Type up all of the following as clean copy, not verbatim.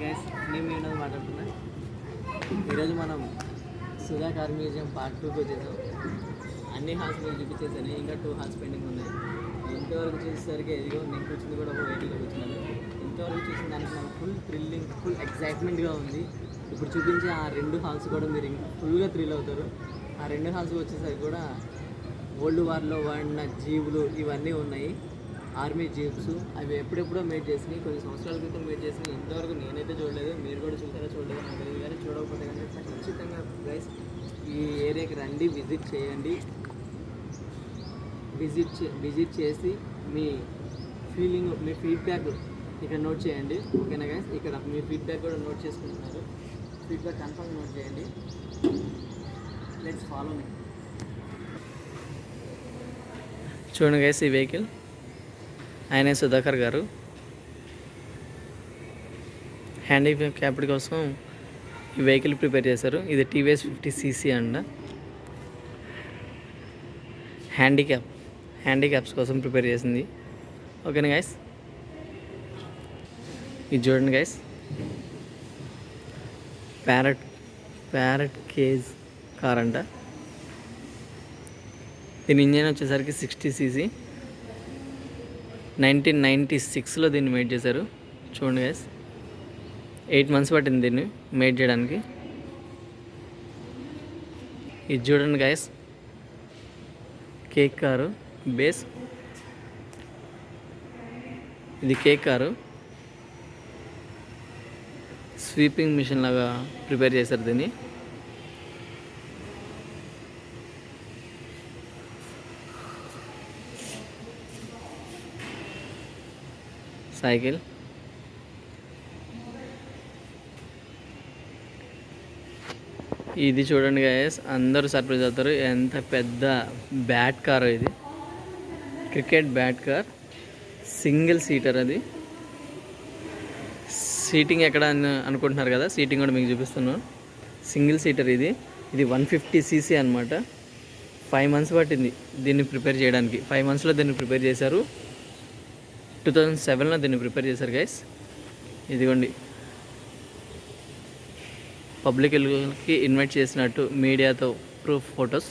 Guys, నేను వినోద్ మాట్లాడుతున్నా. ఈరోజు మనం సుధా కార్ మ్యూజియం పార్ట్ 2కి వచ్చేసాం. అన్ని హాల్స్ మీరు చూపించేసాను, ఇంకా 2 హాల్స్ పెండింగ్ ఉన్నాయి. ఇంతవరకు చూసేసరికి ఎదిగో నేను కూర్చుంది కూడా ఒక వెహికల్లో కూర్చున్నాను. ఇంతవరకు చూసిన దానికి నాకు ఫుల్ థ్రిల్లింగ్, ఫుల్ ఎక్సైట్మెంట్గా ఉంది. ఇప్పుడు చూపించే ఆ 2 హాల్స్ కూడా మీరు ఇంకా ఫుల్గా థ్రిల్ అవుతారు. ఆ 2 హాల్స్ వచ్చేసరికి కూడా ఓల్డ్ వార్లో వాడిన జీవులు ఇవన్నీ ఉన్నాయి. ఆర్మీ జీప్స్ అవి ఎప్పుడెప్పుడో మేడ్ చేసినాయి, కొన్ని సంవత్సరాల క్రితం మేడ్ చేసినాయి. ఇంతవరకు నేనైతే చూడలేదు, మీరు కూడా చూసారా చూడలేదు నాకు తెలియదు. కానీ చూడకపోతే కానీ ఖచ్చితంగా గైస్ ఈ ఏరియాకి రండి, విజిట్ చేయండి. విజిట్ చేసి మీ ఫీలింగ్, మీ ఫీడ్బ్యాక్ ఇక్కడ నోట్ చేయండి. ఓకేనా గైస్? ఇక్కడ మీ ఫీడ్బ్యాక్ కూడా నోట్ చేసుకుంటున్నారు. ఫీడ్బ్యాక్ కన్ఫర్మ్ నోట్ చేయండి. Let's follow me. చూడండి గైస్, ఈ వెహికల్ ఆయనే సుధాకర్ గారు. హ్యాండిక్యాప్డ్ కోసం ఈ వెహికల్ ప్రిపేర్ చేశారు. ఇది టీవీఎస్ 50cc అంట. హ్యాండిక్యాప్స్ కోసం ప్రిపేర్ చేసింది. ఓకేనా గైస్? ఇది చూడండి గైస్, ప్యారెట్ కేజ్ కార్ అంట. దీని ఇంజన్ వచ్చేసరికి 60cc. 1996లో దీన్ని మేడ్ చేశారు. చూడండి గైస్, 8 months పట్టింది దీన్ని మేడ్ చేయడానికి. ఇది చూడండి గైస్, కేక్ కారు బేస్. ఇది కేక్ కారు, స్వీపింగ్ మిషన్ లాగా ప్రిపేర్ చేశారు దీన్ని. సైకిల్, ఇది చూడండి గైస్, అందరూ సర్ప్రైజ్ అవుతారు. ఎంత పెద్ద బ్యాట్ కార్ ఇది, cricket bat car, single seater. అది సీటింగ్ ఎక్కడ అనుకుంటున్నారు కదా, సీటింగ్ కూడా మీకు చూపిస్తున్నాను. సింగిల్ సీటర్ ఇది. ఇది 150cc అనమాట. 5 months పట్టింది దీన్ని ప్రిపేర్ చేయడానికి. 5 monthsలో దీన్ని ప్రిపేర్ చేశారు. 2007లో దీన్ని ప్రిపేర్ చేశారు గైస్. ఇదిగోండి, పబ్లిక్కి ఇన్వైట్ చేసినట్టు మీడియాతో ప్రూఫ్ ఫొటోస్.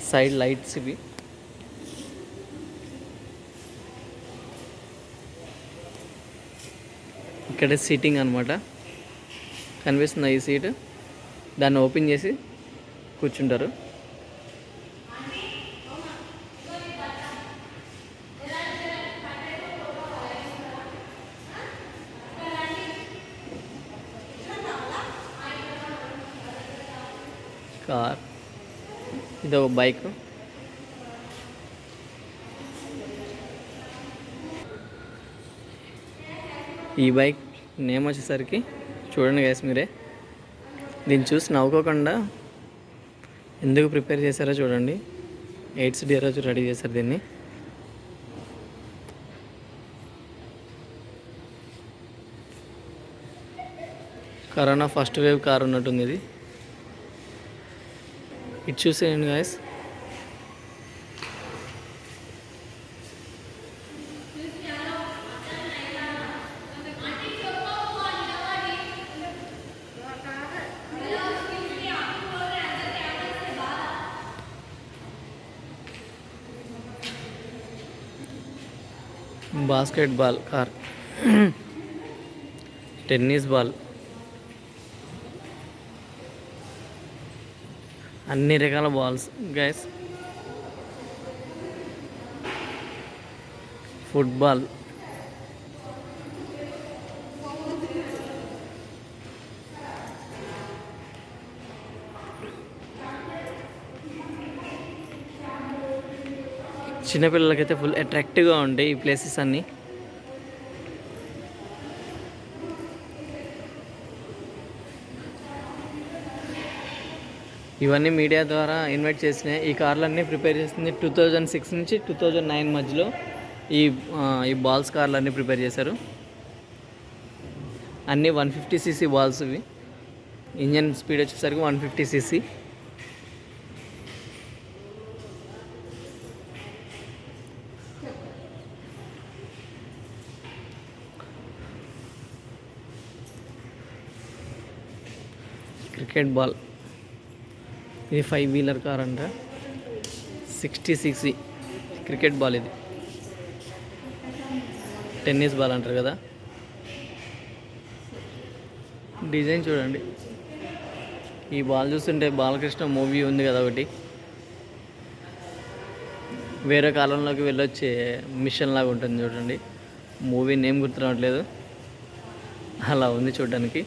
సైడ్ లైట్స్ ఇవి. ఇక్కడ సీటింగ్ అనమాట. కనిపిస్తుంది ఈ సీట్. దాన్ని ఓపెన్ చేసి కూర్చుంటారు. కార్, ఇది ఒక బైక్. ఈ బైక్ నేమ్ వచ్చేసరికి చూడండి గైస్ మీరే. దీన్ని చూసి నవ్వుకోకుండా ఎందుకు ప్రిపేర్ చేశారో చూడండి. 8th డే రోజు రెడీ చేశారు దీన్ని. కరోనా ఫస్ట్ వేవ్ కార్ ఉన్నట్టుంది ఇది. ఇది చూసేయండి guys, basketball car, tennis ball, అన్ని రకాల బాల్స్ గైస్. ఫుట్బాల్, చిన్నపిల్లలకైతే ఫుల్ అట్రాక్టివ్గా ఉంటాయి ఈ ప్లేసెస్ అన్నీ. ఇవన్నీ మీడియా ద్వారా ఇన్వైట్ చేసినాయి. ఈ కార్లన్నీ ప్రిపేర్ చేసింది 2006 నుంచి 2009 మధ్యలో. ఈ బాల్స్ కార్లన్నీ ప్రిపేర్ చేశారు. అన్నీ 150cc బాల్స్ ఇవి. ఇంజన్ స్పీడ్ వచ్చేసరికి 150cc. Cricket ball. ఇది 5 వీలర్ కార్ అంట. 60cc cricket ball. ఇది టెన్నిస్ బాల్ అంటారు కదా. డిజైన్ చూడండి. ఈ బాల్ చూస్తుంటే బాలకృష్ణ మూవీ ఉంది కదా ఒకటి, వేరే కాలంలోకి వెళ్ళొచ్చే మిషన్ లాగా ఉంటుంది చూడండి. మూవీ నేమ్ గుర్తు రావట్లేదు, అలా ఉంది చూడడానికి.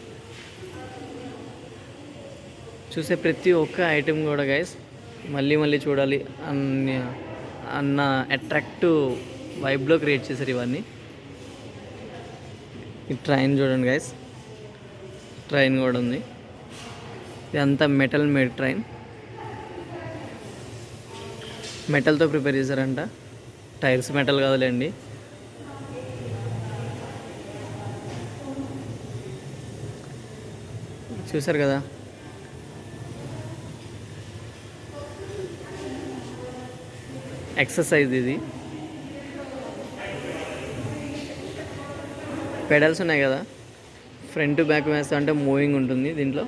చూసే ప్రతి ఒక్క ఐటెం కూడా గైస్ మళ్ళీ మళ్ళీ చూడాలి అన్న అట్రాక్టివ్ వైబ్లో క్రియేట్ చేశారు ఇవన్నీ. ఈ ట్రైన్ చూడండి గైస్, ట్రైన్ కూడా ఉంది. ఇదంతా మెటల్ మేడ్ ట్రైన్, మెటల్తో ప్రిపేర్ చేశారంట. టైర్స్ మెటల్ కాదులేండి. చూసారు కదా, ఎక్సర్సైజ్ ఇది. పెడల్స్ ఉన్నాయి కదా, ఫ్రంట్ బ్యాక్ వేస్తా అంటే మూవింగ్ ఉంటుంది దీంట్లో.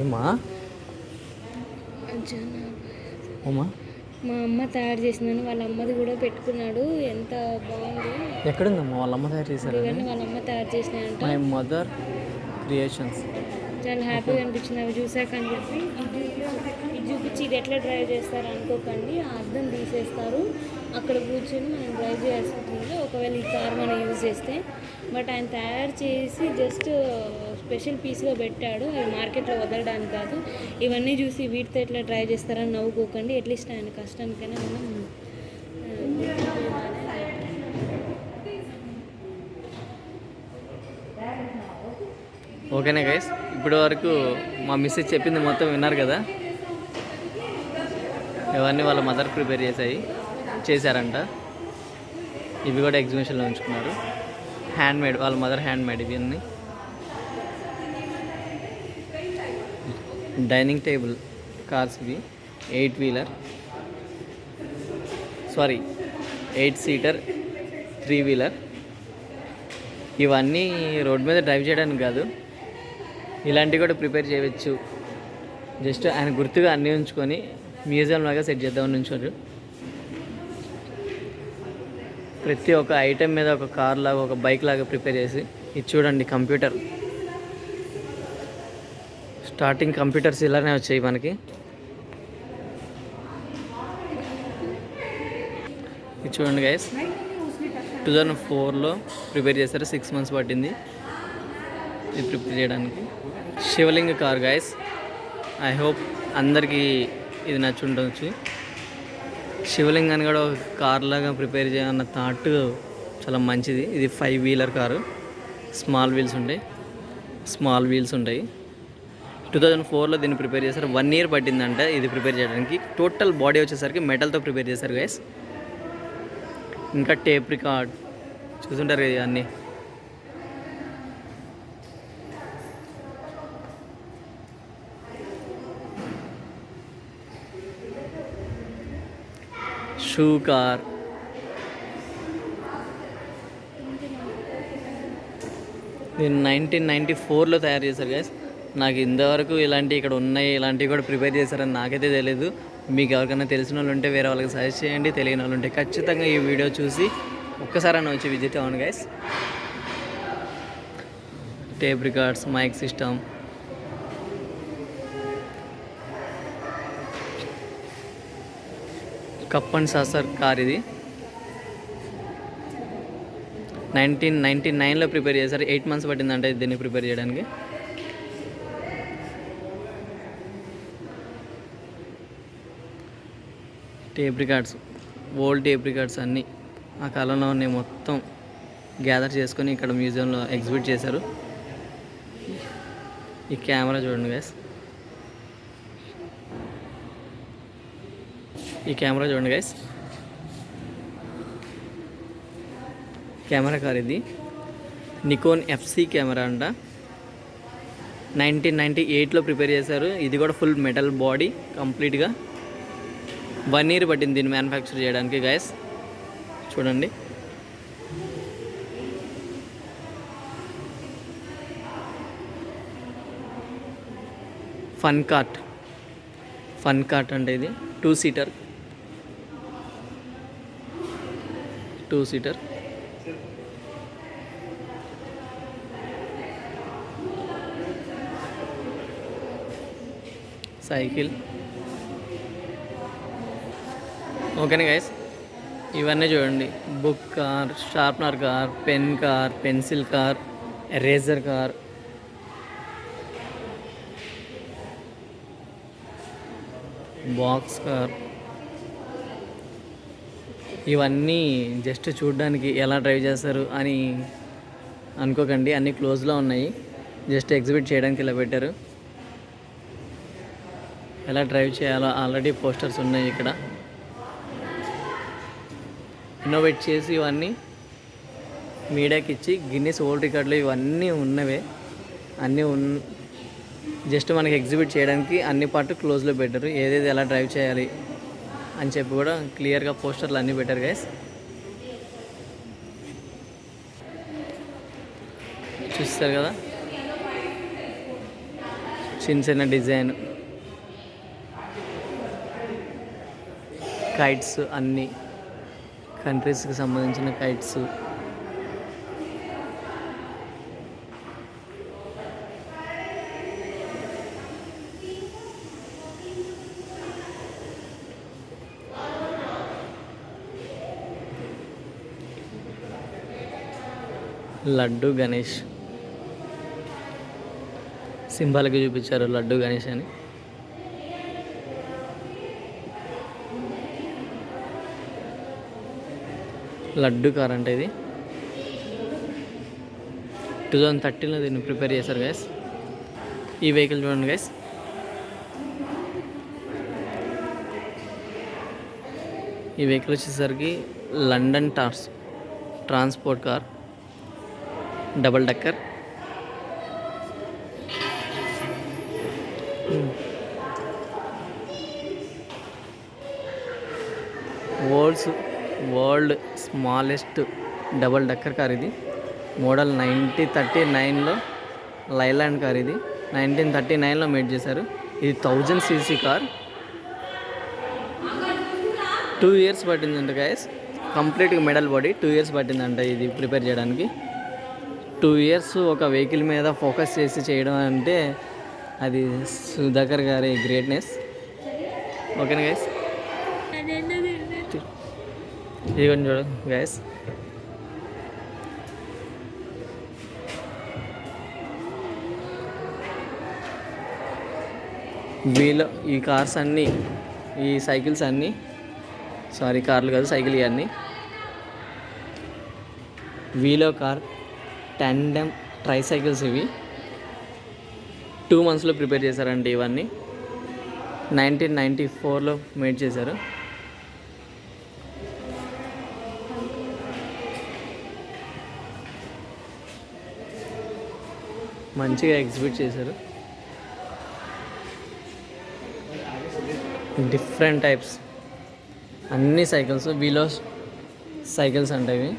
ఏమా అమ్మా, మా అమ్మ తయారు చేసిందని వాళ్ళ అమ్మది కూడా పెట్టుకున్నాడు. ఎంత బాగుంది. ఎక్కడుందమ్మా వాళ్ళ అమ్మ తయారు చేశారు? ఇవన్నీ వాళ్ళ అమ్మ తయారు చేసినాయంట. My mother creations. చాలా హ్యాపీగా అనిపించింది అవి చూసాక అని చెప్పి. ఇది చూపించి ఇది ఎట్లా డ్రైవ్ చేస్తారు అనుకోకండి, ఆ అద్దం తీసేస్తారు, అక్కడ కూర్చొని మనం డ్రైవ్ చేయాల్సింది ఒకవేళ ఈ కార్ మనం యూజ్ చేస్తే. బట్ ఆయన తయారు చేసి జస్ట్ స్పెషల్ పీస్గా పెట్టాడు, అవి మార్కెట్లో వదలడానికి కాదు. ఇవన్నీ చూసి వీటితో ఎట్లా డ్రైవ్ చేస్తారని నవ్వుకోకండి. అట్లీస్ట్ ఆయన కష్టానికైనా మనం ఓకేనా గైస్, ఇప్పటి వరకు మా మిస్సెస్ చెప్పింది మొత్తం విన్నారు కదా. ఇవన్నీ వాళ్ళ మదర్ ప్రిపేర్ చేశారంట. ఇవి కూడా ఎగ్జిబిషన్లో ఉంచుకున్నారు. హ్యాండ్ మేడ్, వాళ్ళ మదర్ హ్యాండ్ మేడ్ ఇవి అన్నీ. డైనింగ్ టేబుల్ కార్స్ ఇవి, 8 వీలర్, సారీ 8 సీటర్ 3 వీలర్. ఇవన్నీ రోడ్ మీద డ్రైవ్ చేయడానికి కాదు, ఇలాంటివి కూడా ప్రిపేర్ చేయవచ్చు. జస్ట్ ఆయన గుర్తుగా అన్నీ ఉంచుకొని మ్యూజియం లాగా సెట్ చేద్దామని ఉంచారు. ప్రతి ఒక్క ఐటెం మీద ఒక కార్ లాగా, ఒక బైక్ లాగా ప్రిపేర్ చేసి. ఇది చూడండి కంప్యూటర్. స్టార్టింగ్ కంప్యూటర్స్ ఇలానే వచ్చాయి మనకి. ఇది చూడండి గైస్, 2004లో ప్రిపేర్ చేశారు. 6 months పట్టింది ఇది ప్రిపేర్ చేయడానికి. శివలింగ కార్ గైస్, ఐ హోప్ అందరికీ ఇది నచ్చుండొచ్చు. శివలింగాన్ని కూడా ఒక కార్ లాగా ప్రిపేర్ చేయాలన్న థాట్ చాలా మంచిది. ఇది 5 వీలర్ కారు, స్మాల్ వీల్స్ ఉంటాయి. 2004లో దీన్ని ప్రిపేర్ చేశారు. 1 year పట్టిందంట ఇది ప్రిపేర్ చేయడానికి. టోటల్ బాడీ వచ్చేసరికి మెటల్తో ప్రిపేర్ చేశారు గైస్. ఇంకా టేప్ రికార్డ్ చూసుంటారు కదా ఇవన్నీ. షూ కార్, దీన్ని 1994లో తయారు చేశారు గైస్. నాకు ఇంతవరకు ఇలాంటివి ఇక్కడ ఉన్నాయి, ఇలాంటివి కూడా ప్రిపేర్ చేశారని నాకైతే తెలియదు. మీకు ఎవరికైనా తెలిసిన వాళ్ళు ఉంటే వేరే వాళ్ళకి సజెస్ట్ చేయండి. తెలియని వాళ్ళు ఉంటే ఖచ్చితంగా ఈ వీడియో చూసి ఒక్కసారైనా వచ్చి విజిట్ అవ్వండి guys. Tape records, mic system, cup and saucer car. ఇది 1999లో ప్రిపేర్ చేశారు. 8 months పట్టిందంటే దీన్ని ప్రిపేర్ చేయడానికి. Tape records, old tape records అన్నీ ఆ కాలంలో ఉన్నాయి, మొత్తం గ్యాదర్ చేసుకొని ఇక్కడ మ్యూజియంలో ఎగ్జిబిట్ చేశారు. ఈ కెమెరా చూడండి గైస్, కెమెరా కార్. ఇది నికోన్ FC కెమెరా అంట. 1998లో ప్రిపేర్ చేశారు. ఇది కూడా ఫుల్ మెటల్ బాడీ కంప్లీట్గా. 1 year పట్టింది దీన్ని మ్యానుఫ్యాక్చర్ చేయడానికి గైస్. చూడండి ఫన్ కార్ట్. ఫన్ కార్ట్ అంటే ఇది 2 సీటర్. 2 సీటర్. సైకిల్. ఓకేనా గైస్, ఇవన్నీ చూడండి. Book car, sharpener car, pen car, pencil car, eraser car, box car. ఇవన్నీ జస్ట్ చూడడానికి ఎలా డ్రైవ్ చేస్తారు అని అనుకోకండి, అన్నీ క్లోజ్లో ఉన్నాయి. జస్ట్ ఎగ్జిబిట్ చేయడానికి ఇలా పెట్టారు. ఎలా డ్రైవ్ చేయాలో ఆల్రెడీ పోస్టర్స్ ఉన్నాయి ఇక్కడ. ఇన్నోవేట్ చేసి ఇవన్నీ మీడియాకి ఇచ్చి గిన్నెస్ వరల్డ్ రికార్డులు ఇవన్నీ ఉన్నవే. అన్నీ జస్ట్ మనకి ఎగ్జిబిట్ చేయడానికి అన్ని పార్ట్ క్లోజ్లో పెట్టారు. ఏదేది ఎలా డ్రైవ్ చేయాలి అని చెప్పి కూడా క్లియర్గా పోస్టర్లు అన్నీ పెట్టారు గైస్. చూస్తారు కదా, చిన్న చిన్న డిజైన్ కైట్స్, అన్ని కంట్రీస్కి సంబంధించిన కైట్స్. లడ్డు గణేష్ సింబాల్కి చూపించారు లడ్డు గణేష్ అని. లడ్డు కార్ అంటే ఇది 2013లో దీన్ని ప్రిపేర్ చేశారు గైస్. ఈ వెహికల్ చూడండి గైస్. ఈ వెహికల్ వచ్చేసరికి London transport car, double decker. World smallest double decker car ఇది. మోడల్ 1939లో లైలాండ్ కార్ ఇది. 1939లో మేడ్ చేశారు. ఇది 1000 cc కార్. 2 years పట్టిందంట గైస్. కంప్లీట్గా మెడల్ బాడీ 2 years పట్టిందంట ఇది ప్రిపేర్ చేయడానికి. 2 years ఒక వెహికల్ మీద ఫోకస్ చేసి చేయడం అంటే అది సుధాకర్ గారి గ్రేట్నెస్. ఓకేనా గైస్, ఇదిగోండి చూడు గైస్. వీలో ఈ కార్స్ అన్నీ, ఈ సైకిల్స్ అన్నీ, సారీ కార్లు కాదు సైకిల్, ఇవన్నీ వీలో కార్ టాండెమ్ ట్రై సైకిల్స్. ఇవి 2 monthsలో ప్రిపేర్ చేశారండి. ఇవన్నీ 1994లో మేడ్ చేశారు. మంచిగా ఎగ్జిబిట్ చేశారు. డిఫరెంట్ టైప్స్ అన్ని సైకిల్స్, వీలో సైకిల్స్ అంటే ఇవి.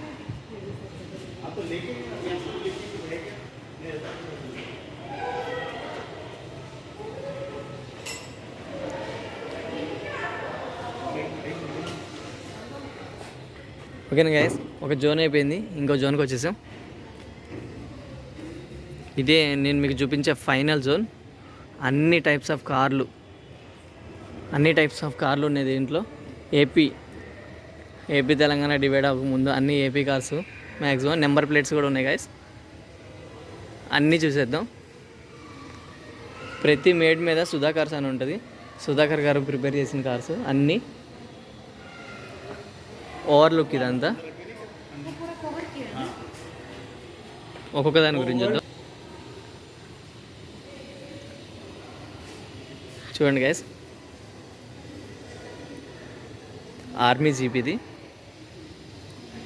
ఓకేనా గైస్, ఒక జోన్ అయిపోయింది, ఇంకో జోన్కి వచ్చేసాం. ఇదే నేను మీకు చూపించే ఫైనల్ జోన్. అన్ని టైప్స్ ఆఫ్ కార్లు ఉన్నాయి దీంట్లో. ఏపీ తెలంగాణ డివైడ్ అవ్వకముందు అన్ని AP cars maximum. Number plates కూడా ఉన్నాయి గైస్. అన్నీ చూసేద్దాం. ప్రతి మేడ్ మీద సుధా కార్స్ అని ఉంటుంది. సుధాకర్ గారు ప్రిపేర్ చేసిన కార్స్ అన్నీ. ఓవర్లుక్ ఇదంతా. ఒక్కొక్క దాని గురించి చూద్దాం. చూడండి గైస్, ఆర్మీ జీపీది.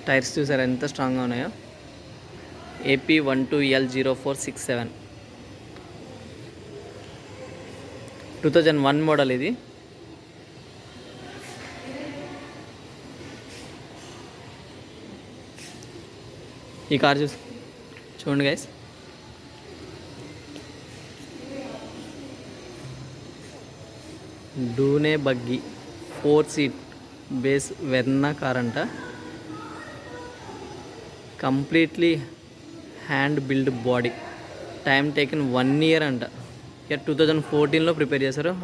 టైర్స్ చూసారా ఎంత స్ట్రాంగ్గా ఉన్నాయో. AP 12L0467 2001 మోడల్ ఇది. ఈ కార్ చూడండి guys. Dune buggy 4 seat base Verna car అంట. Completely hand build body, time taken 1 year అంట. ఇక 2014లో ప్రిపేర్ చేశారు.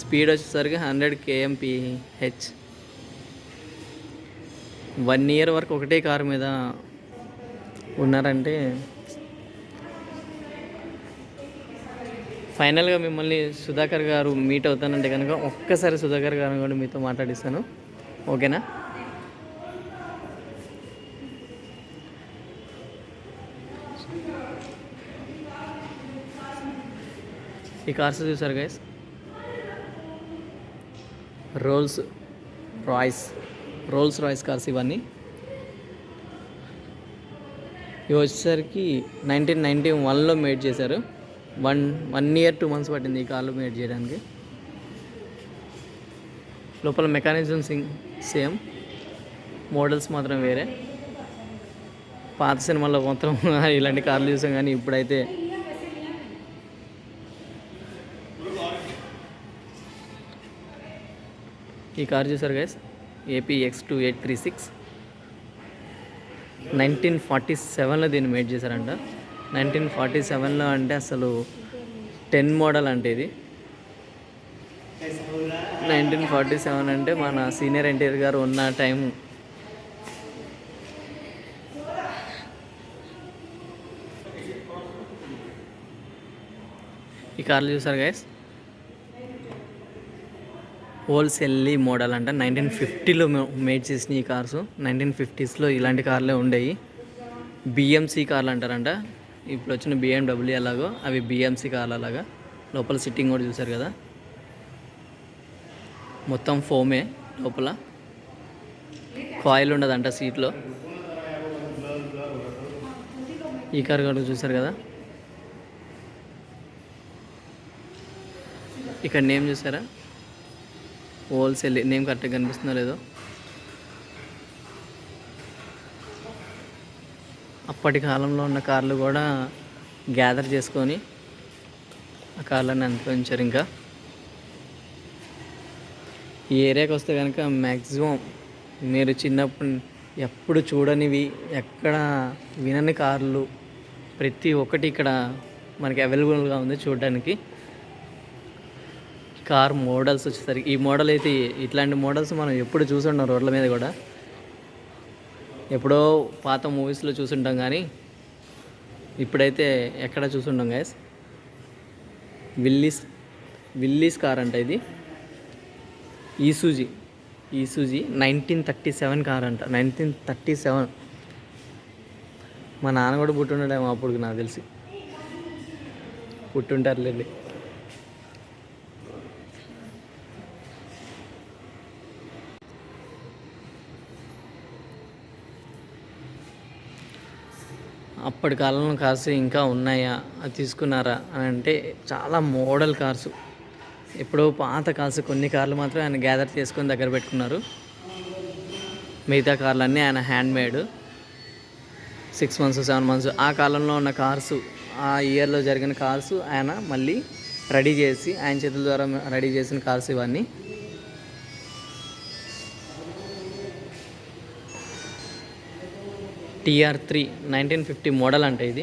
స్పీడ్ వచ్చేసరికి 100 kmph. 1 ఇయర్ వరకు ఒకటే కారు మీద ఉన్నారంటే ఫైనల్గా మిమ్మల్ని సుధాకర్ గారు మీట్ అవుతానంటే కనుక ఒక్కసారి సుధాకర్ గారు కూడా మీతో మాట్లాడిస్తాను, ఓకేనా? ఈ కార్స్ చూసారు గైస్, రోల్స్ రాయ్స్ కార్స్ ఇవన్నీ. ఇవి వచ్చేసరికి 1991లో మేడ్ చేశారు. 1 ఇయర్ 2 months పట్టింది ఈ కార్లు మేడ్ చేయడానికి. లోపల మెకానిజం సేమ్, మోడల్స్ మాత్రం వేరే. పాత సినిమాల్లో మొత్తం ఇలాంటి కార్లు చూసాం, కానీ ఇప్పుడైతే ఈ కార్ చూసారు గైస్, APX2836 1947లో దీన్ని మేడ్ చేశారంట. 1947లో అంటే అసలు 10 మోడల్ అంటే ఇది. 1947 అంటే మన సీనియర్ ఎన్టీఆర్ గారు ఉన్న టైం. ఈ కార్లు చూసారు గైస్, హోల్సేల్లీ మోడల్ అంట. 1950లో మేడ్ చేసిన ఈ కార్స్. 1950స్లో ఇలాంటి కార్లే ఉండేవి. BMC కార్లు అంటారంట. ఇప్పుడు వచ్చిన BMW అలాగో అవి BMC కార్లు అలాగా. లోపల సిట్టింగ్ కూడా చూసారు కదా, మొత్తం ఫోమే. లోపల కాయిల్ ఉండదంట సీట్లో. ఈ కార్ కూడా చూసారు కదా, ఇక్కడ నేమ్ చూసారా, హోల్సేల్ నేమ్ కరెక్ట్గా కనిపిస్తుందో లేదో. అప్పటి కాలంలో ఉన్న కార్లు కూడా గ్యాదర్ చేసుకొని ఆ కార్లను అనుభవించారు. ఇంకా ఈ ఏరియాకి వస్తే కనుక మ్యాక్సిమం మీరు చిన్నప్పుడు ఎప్పుడు చూడనివి, ఎక్కడ వినని కార్లు ప్రతి ఒక్కటి ఇక్కడ మనకి అవైలబుల్గా ఉంది చూడడానికి. కార్ మోడల్స్ వచ్చేసరికి ఈ మోడల్ అయితే, ఇట్లాంటి మోడల్స్ మనం ఎప్పుడు చూసుంటాం రోడ్ల మీద కూడా. ఎప్పుడో పాత మూవీస్లో చూసుంటాం, కానీ ఇప్పుడైతే ఎక్కడ చూసుంటాం గైస్. విల్లీస్ కార్ అంట ఇది. ఈసూజీ 1937 కార్ అంట. 1937. మా నాన్న కూడా పుట్టుండేమో అప్పుడు, నాకు తెలిసి పుట్టుంటారులేండి. అప్పటి కాలంలో కార్స్ ఇంకా ఉన్నాయా, అది తీసుకున్నారా అని అంటే చాలా మోడల్ కార్సు. ఎప్పుడో పాత కార్స్, కొన్ని కార్లు మాత్రం ఆయన గ్యాదర్ చేసుకొని దగ్గర పెట్టుకున్నారు. మిగతా కార్లన్నీ ఆయన హ్యాండ్ మేడ్. 6 months 7 months ఆ కాలంలో ఉన్న కార్సు, ఆ ఇయర్లో జరిగిన కార్సు ఆయన మళ్ళీ రెడీ చేసి, ఆయన చేతుల ద్వారా రెడీ చేసిన కార్స్ ఇవన్నీ. TR3 1950 మోడల్ అంటే ఇది.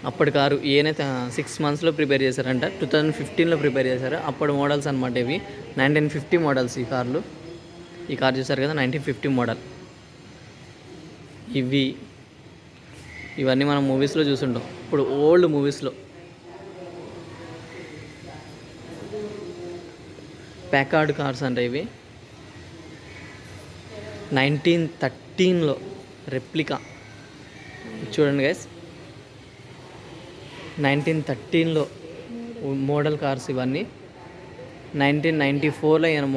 అప్పటి కారు ఈయన 6 monthsలో ప్రిపేర్ చేశారంట. 2015లో ప్రిపేర్ చేశారు. అప్పటి మోడల్స్ అనమాట ఇవి. 1950 మోడల్స్ ఈ కార్లు. ఈ కార్ చూసారు కదా, 1950 మోడల్. ఇవన్నీ మనం మూవీస్లో చూసుంటాం. ఇప్పుడు ఓల్డ్ మూవీస్లో ప్యాకార్డ్ కార్స్ అంటే ఇవి. 1913లో రెప్లికా. చూడండి గైస్, 1913లో మోడల్ కార్స్ ఇవన్నీ. 1994లో ఈయన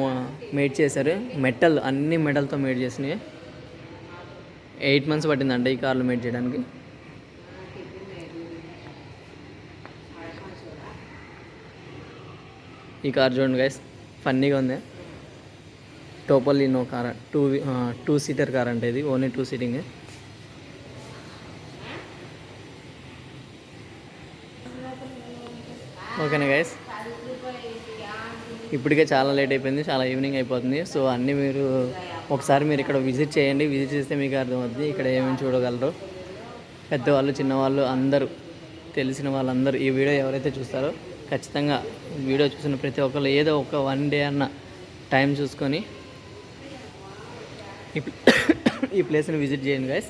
మేడ్ చేశారు. మెటల్, అన్ని మెటల్తో మేడ్ చేసినవి. 8 months పట్టిందంట ఈ కార్లు మేడ్ చేయడానికి. ఈ కార్ చూడండి గైస్, ఫన్నీగా ఉంది. టోపోలినో కార్, 2 seater కార్ అంటే ఇది. Only 2 seating. ఓకేనా గైస్, ఇప్పటికే చాలా లేట్ అయిపోయింది, చాలా ఈవినింగ్ అయిపోతుంది. సో అన్నీ మీరు ఒకసారి మీరు ఇక్కడ విజిట్ చేయండి. విజిట్ చేస్తే మీకు అర్థమవుతుంది ఇక్కడ ఏమేమి చూడగలరు. పెద్దవాళ్ళు చిన్నవాళ్ళు అందరూ, తెలిసిన వాళ్ళందరూ ఈ వీడియో ఎవరైతే చూస్తారో ఖచ్చితంగా వీడియో చూసిన ప్రతి ఒక్కరు ఏదో ఒక 1 డే అన్న టైం చూసుకొని ఈ ప్లేస్ని విజిట్ చేయండి గైస్.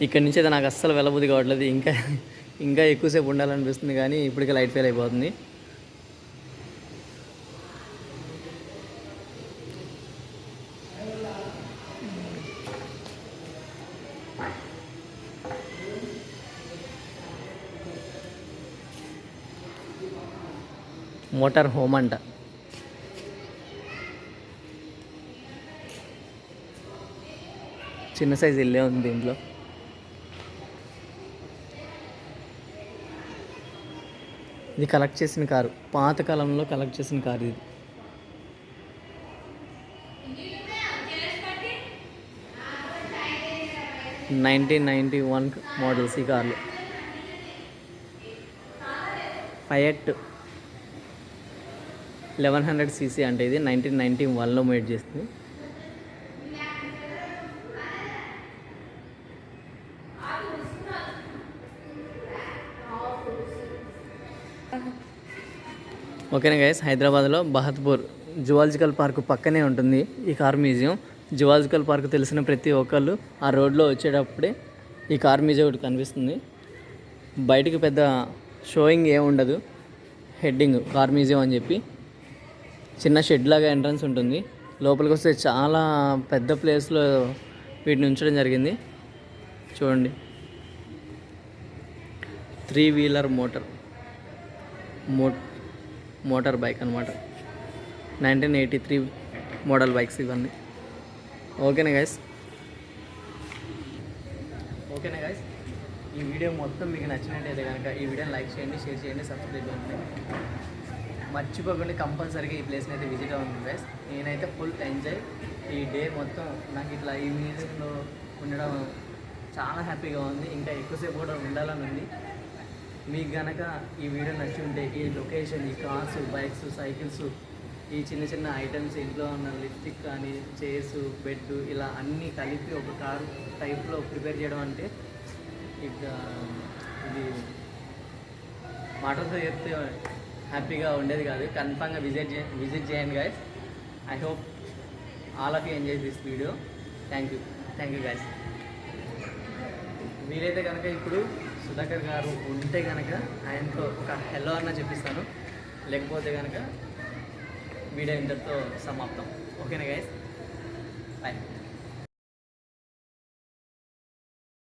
ఇక్కడి నుంచి అయితే నాకు అస్సలు వెళ్ళబుద్ధి కావట్లేదు, ఇంకా ఎక్కువసేపు ఉండాలనిపిస్తుంది, కానీ ఇప్పటికే లైట్ ఫెయిల్ అయిపోతుంది. మోటార్ హోమ్ అంట. చిన్న సైజు ఇల్లే ఉంది దీంట్లో. ఇది కలెక్ట్ చేసిన కారు, పాతకాలంలో కలెక్ట్ చేసిన కారు ఇది. (1991) మోడల్స్ ఈ కార్లు. ఫయట్ 1100 cc అంటే ఇది 1991లో మేడ్ చేస్తుంది. ఓకేనా గైస్, హైదరాబాద్లో బహత్పూర్ జువాలజికల్ పార్క్ పక్కనే ఉంటుంది ఈ కార్ మ్యూజియం. జువాలజికల్ పార్క్ తెలిసిన ప్రతి ఒక్కళ్ళు ఆ రోడ్లో వచ్చేటప్పుడే ఈ కార్ మ్యూజియం ఒకటి కనిపిస్తుంది. బయటికి పెద్ద షోయింగ్ ఏమి ఉండదు, హెడ్డింగ్ కార్ మ్యూజియం అని చెప్పి చిన్న షెడ్ లాగా ఎంట్రన్స్ ఉంటుంది. లోపలికి వస్తే చాలా పెద్ద ప్లేస్లో వీటిని ఉంచడం జరిగింది. చూడండి, 3 వీలర్ మోటార్ బైక్ అనమాట. 1983 మోడల్ బైక్స్ ఇవన్నీ. ఓకేనా గైస్, ఈ వీడియో మొత్తం మీకు నచ్చినట్టయితే కనుక ఈ వీడియోని లైక్ చేయండి, షేర్ చేయండి, సబ్స్క్రైబ్ చేయండి. మర్చిపోకుండా కంపల్సరీగా ఈ ప్లేస్ని అయితే విజిట్ అవ్వండి గైస్. నేనైతే ఫుల్ ఎంజాయ్ ఈ డే మొత్తం. నాకు ఇట్లా ఈ మ్యూజియంలో ఉండడం చాలా హ్యాపీగా ఉంది, ఇంకా ఎక్కువసేపు కూడా ఉండాలని ఉంది. మీకు కనుక ఈ వీడియో నచ్చి ఉంటే ఈ లొకేషన్, ఈ కార్స్, బైక్స్, సైకిల్స్, ఈ చిన్న చిన్న ఐటమ్స్, ఇంట్లో ఉన్న లిప్స్టిక్ కానీ, చైర్స్, బెడ్, ఇలా అన్నీ కలిపి ఒక కారు టైప్లో ప్రిపేర్ చేయడం అంటే ఇది మాటలతో చెప్తే హ్యాపీగా ఉండేది కాదు. కన్ఫామ్గా విజిట్ చేయండి guys. I hope all of you enjoy this video. Thank you guys. వీలైతే కనుక ఇప్పుడు సుధాకర్ గారు ఉంటే కనుక ఆయనతో ఒక హెల్లో అన్న చెప్పిస్తాను, లేకపోతే కనుక వీడియో ఇంతటితో సమాప్తం. ఓకేనా గైస్, బాయ్.